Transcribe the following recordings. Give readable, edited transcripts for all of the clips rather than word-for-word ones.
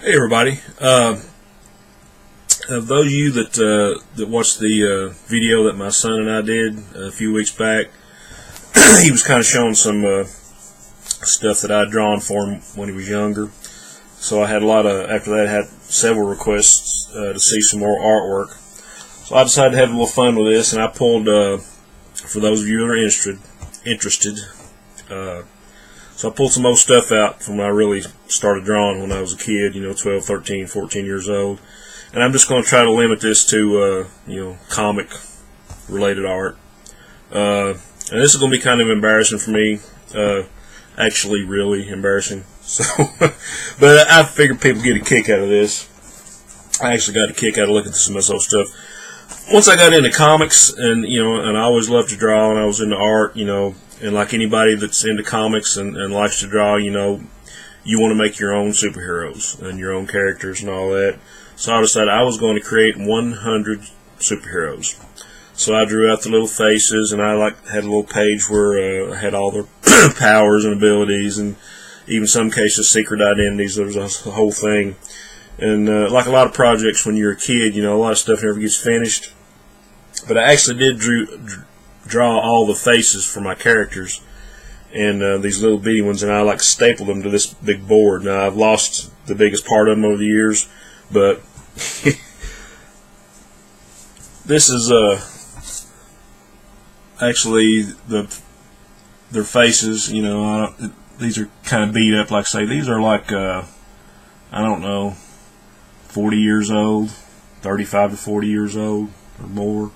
Hey everybody! Of those of you that watched the video that my son and I did a few weeks back, he was kind of showing some stuff that I had drawn for him when he was younger. So I had after that I had several requests to see some more artwork. So I decided to have a little fun with this, and I pulled, for those of you that are interested, so I pulled some old stuff out from when I really started drawing when I was a kid, 12, 13, 14 years old. And I'm just going to try to limit this to, comic-related art. And this is going to be kind of embarrassing for me, actually really embarrassing. So, but I figured people get a kick out of this. I actually got a kick out of looking at some of this old stuff. Once I got into comics, and I always loved to draw, and I was into art, and like anybody that's into comics and likes to draw, you want to make your own superheroes and your own characters and all that. So I decided I was going to create 100 superheroes. So I drew out the little faces, and I had a little page where I had all their powers and abilities, and even some cases secret identities. There was a whole thing. And like a lot of projects when you're a kid, a lot of stuff never gets finished. But I actually did draw all the faces for my characters, and these little bitty ones, and I stapled them to this big board. Now I've lost the biggest part of them over the years, but this is actually their faces. These are kind of beat up. Like I say, these are I don't know, 40 years old, 35 to 40 years old or more.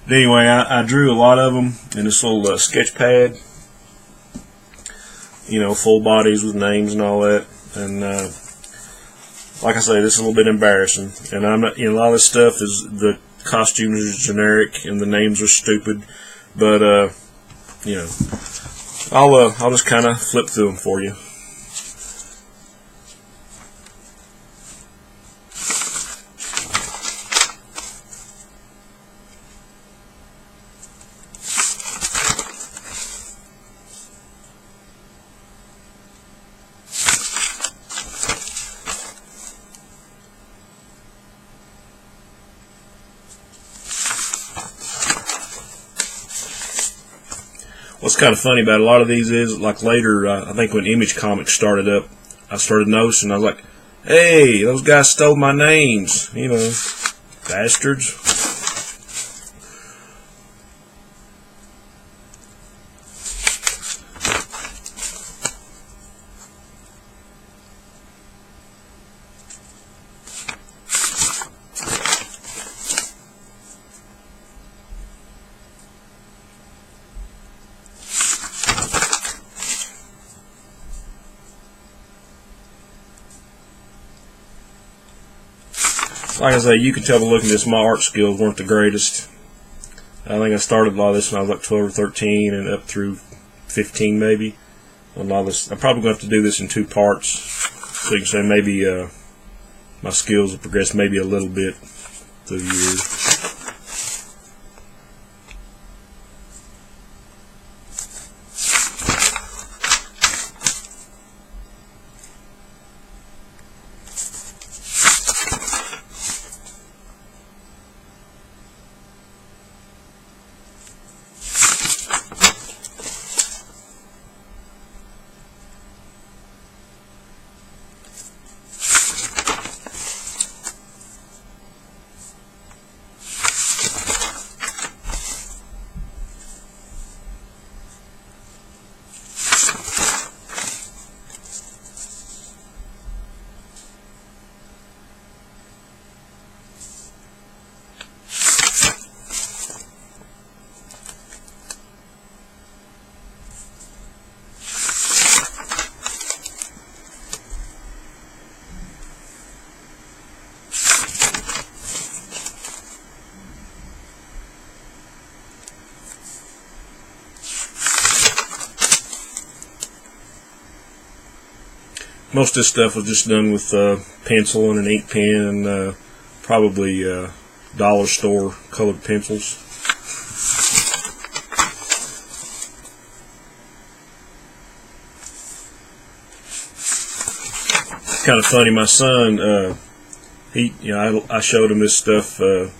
But anyway, I drew a lot of them in this little sketch pad, full bodies with names and all that. And like I say, this is a little bit embarrassing. And I'm not, a lot of this stuff is, the costumes are generic and the names are stupid. But I'll just kind of flip through them for you. What's kind of funny about a lot of these is, later, I think when Image Comics started up, I started noticing, I was like, hey, those guys stole my names, bastards. Like I say, you can tell by looking at this, my art skills weren't the greatest. I think I started a lot of this when I was like 12 or 13 and up through 15 maybe. A lot of this, I'm probably going to have to do this in 2 parts, so you can say maybe my skills have progressed maybe a little bit through the years. Most of this stuff was just done with pencil and an ink pen and probably dollar store colored pencils. kind of funny. My son, I showed him this stuff, a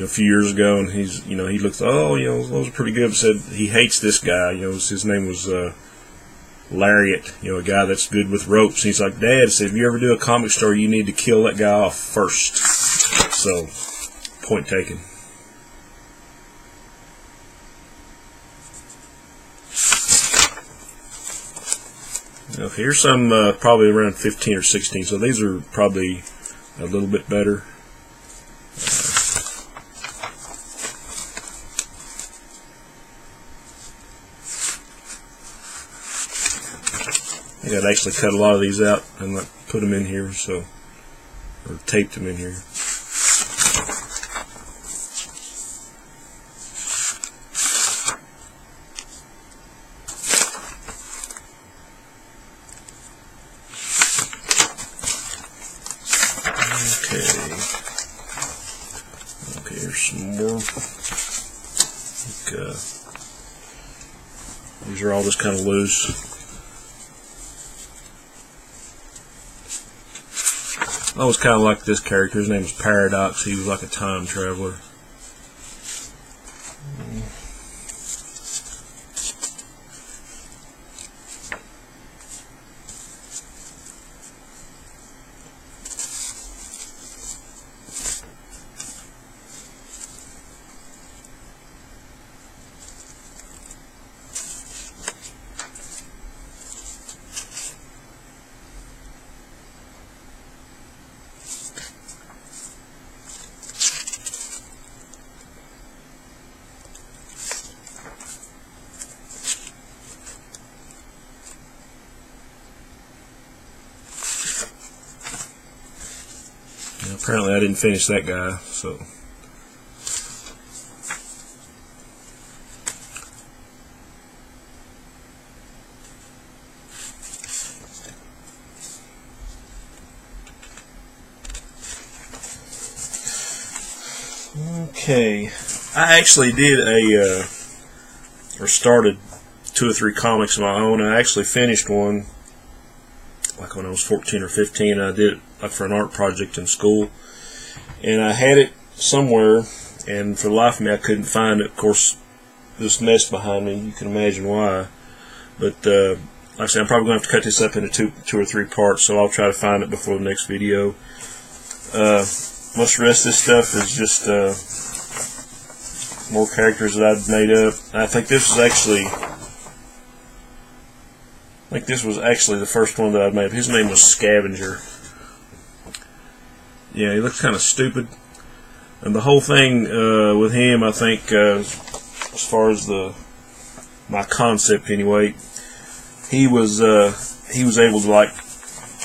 few years ago, and he looked, those are pretty good. But said he hates this guy. His name was Lariat, a guy that's good with ropes. And he's like, Dad, said, if you ever do a comic story, you need to kill that guy off first. So, point taken. Here's some probably around 15 or 16, so these are probably a little bit better. I got to actually cut a lot of these out and put them in here, or taped them in here. Okay, here's some more. These are all just kind of loose. I was kind of like this character. His name was Paradox. He was like a time traveler. Apparently I didn't finish that guy, so. Okay, I actually did started 2 or 3 comics of my own. I actually finished one like when I was 14 or 15. I did it like for an art project in school, and I had it somewhere, and for the life of me I couldn't find it. Of course, this mess behind me, you can imagine why. But like I said, I'm probably going to have to cut this up into two or three parts, so I'll try to find it before the next video. Most of the rest of this stuff is just more characters that I've made up. I think this was actually the first one that I made. His name was Scavenger. Yeah, he looks kind of stupid, and the whole thing with him, I think, as far as my concept anyway, he was able to like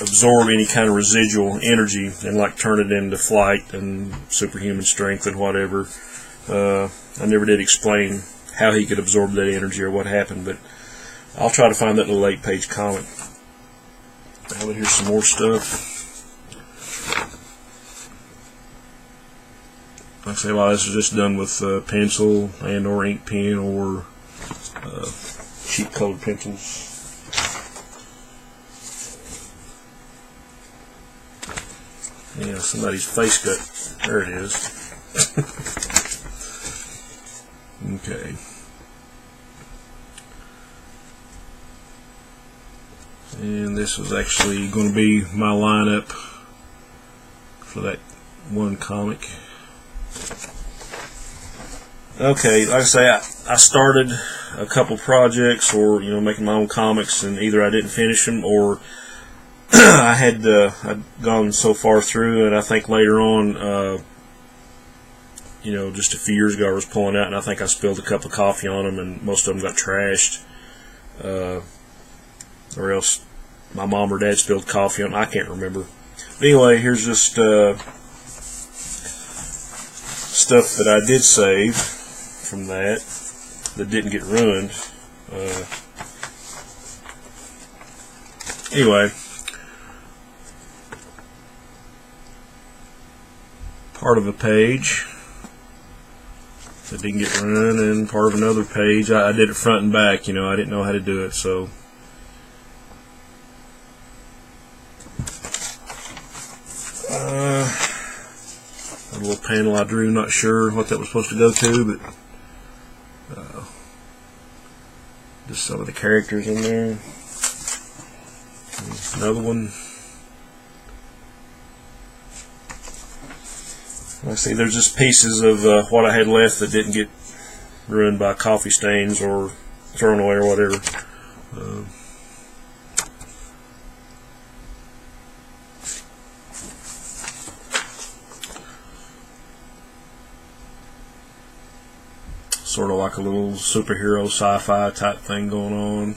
absorb any kind of residual energy and like turn it into flight and superhuman strength and whatever. I never did explain how he could absorb that energy or what happened, but I'll try to find that in a late page comic. Now but here's some more stuff. Like I say, a lot of this is just done with pencil and or ink pen or cheap colored pencils. Yeah, somebody's face cut. There it is. Okay. And this was actually going to be my lineup for that one comic. Okay, like I say, I started a couple projects, or making my own comics, and either I didn't finish them, or I'd gone so far through, and I think later on, just a few years ago, I was pulling out, and I think I spilled a cup of coffee on them, and most of them got trashed, or else my mom or dad spilled coffee on them. I can't remember. But anyway, here's just stuff that I did save from that didn't get ruined. Anyway, part of a page that didn't get ruined, and part of another page. I did it front and back. I didn't know how to do it, so panel I drew. Not sure what that was supposed to go to, but just some of the characters in there. Another one. Like I see, there's just pieces of what I had left that didn't get ruined by coffee stains or thrown away or whatever. Sort of like a little superhero sci-fi type thing going on.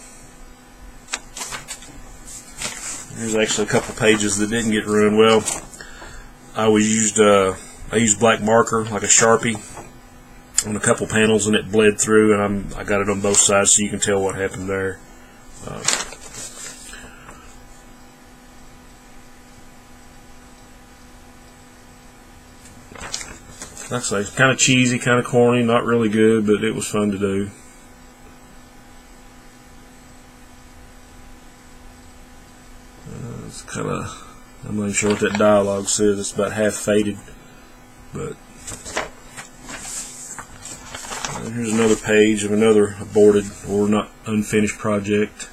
There's actually a couple pages that didn't get ruined. Well, I used black marker, like a Sharpie, on a couple panels, and it bled through, and I got it on both sides so you can tell what happened there. Like I say, kind of cheesy, kind of corny, not really good, but it was fun to do. It's kind of, I'm not even sure what that dialogue says. It's about half faded, but here's another page of another aborted or not unfinished project.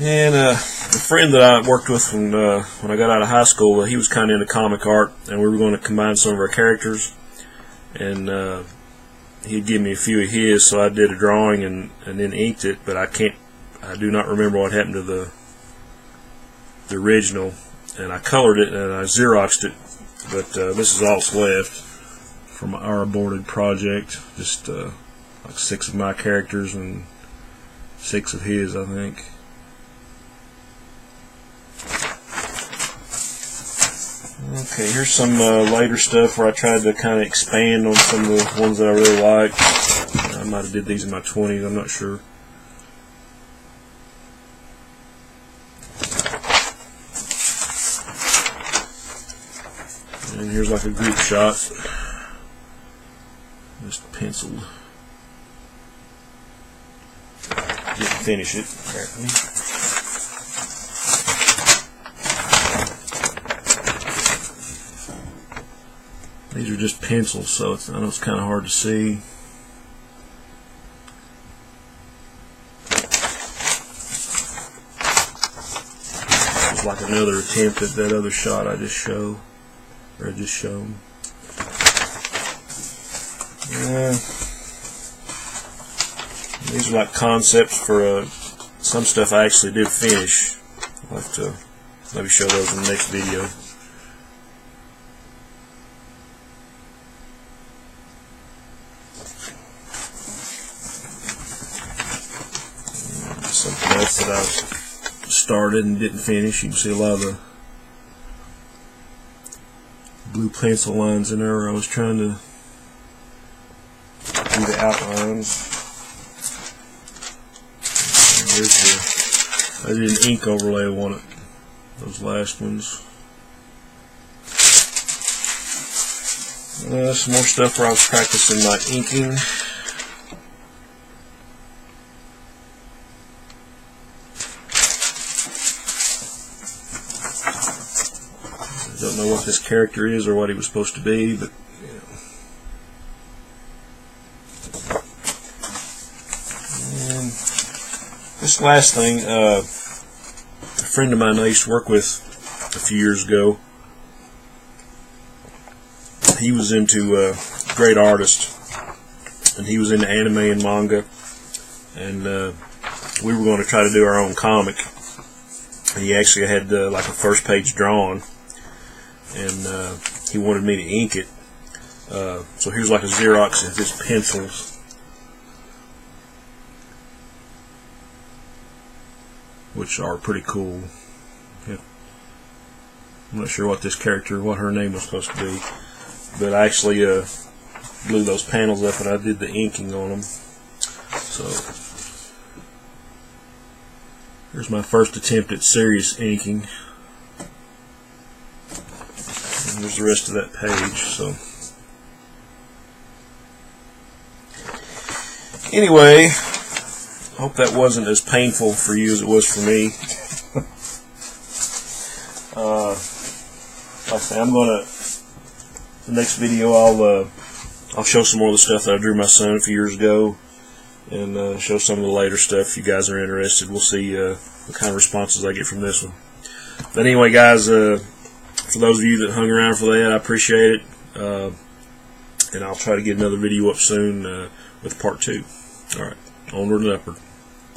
And a friend that I worked with when I got out of high school, he was kind of into comic art, and we were going to combine some of our characters. And he'd give me a few of his, so I did a drawing and then inked it. But I do not remember what happened to the original. And I colored it and I Xeroxed it. But this is all that's left from our aborted project. Just like 6 of my characters and 6 of his, I think. Okay, here's some later stuff where I tried to kind of expand on some of the ones that I really liked. I might have did these in my 20s, I'm not sure. And here's like a group shot. Just penciled. Didn't finish it, apparently. These are just pencils, so I know it's kind of hard to see. It's like another attempt at that other shot I just showed, or I just shown. These are like concepts for some stuff I actually did finish. I'll have to maybe show those in the next video. Something else that I started and didn't finish. You can see a lot of the blue pencil lines in there where I was trying to do the outlines. I did an ink overlay on one of those last ones. Some more stuff where I was practicing my inking. Don't know what this character is or what he was supposed to be, but yeah. And this last thing, a friend of mine I used to work with a few years ago, he was into great artist, and he was into anime and manga, and we were going to try to do our own comic. And he actually had like a first page drawn, and he wanted me to ink it. So here's like a Xerox of his pencils, which are pretty cool. Yeah. I'm not sure what this character, what her name was supposed to be, but I actually blew those panels up and I did the inking on them. So here's my first attempt at serious inking. And here's the rest of that page. So anyway, hope that wasn't as painful for you as it was for me. Like I say, the next video I'll show some more of the stuff that I drew my son a few years ago, and show some of the later stuff if you guys are interested. We'll see what kind of responses I get from this one. But anyway, guys, for those of you that hung around for that, I appreciate it. And I'll try to get another video up soon with part 2. Alright, onward and upward.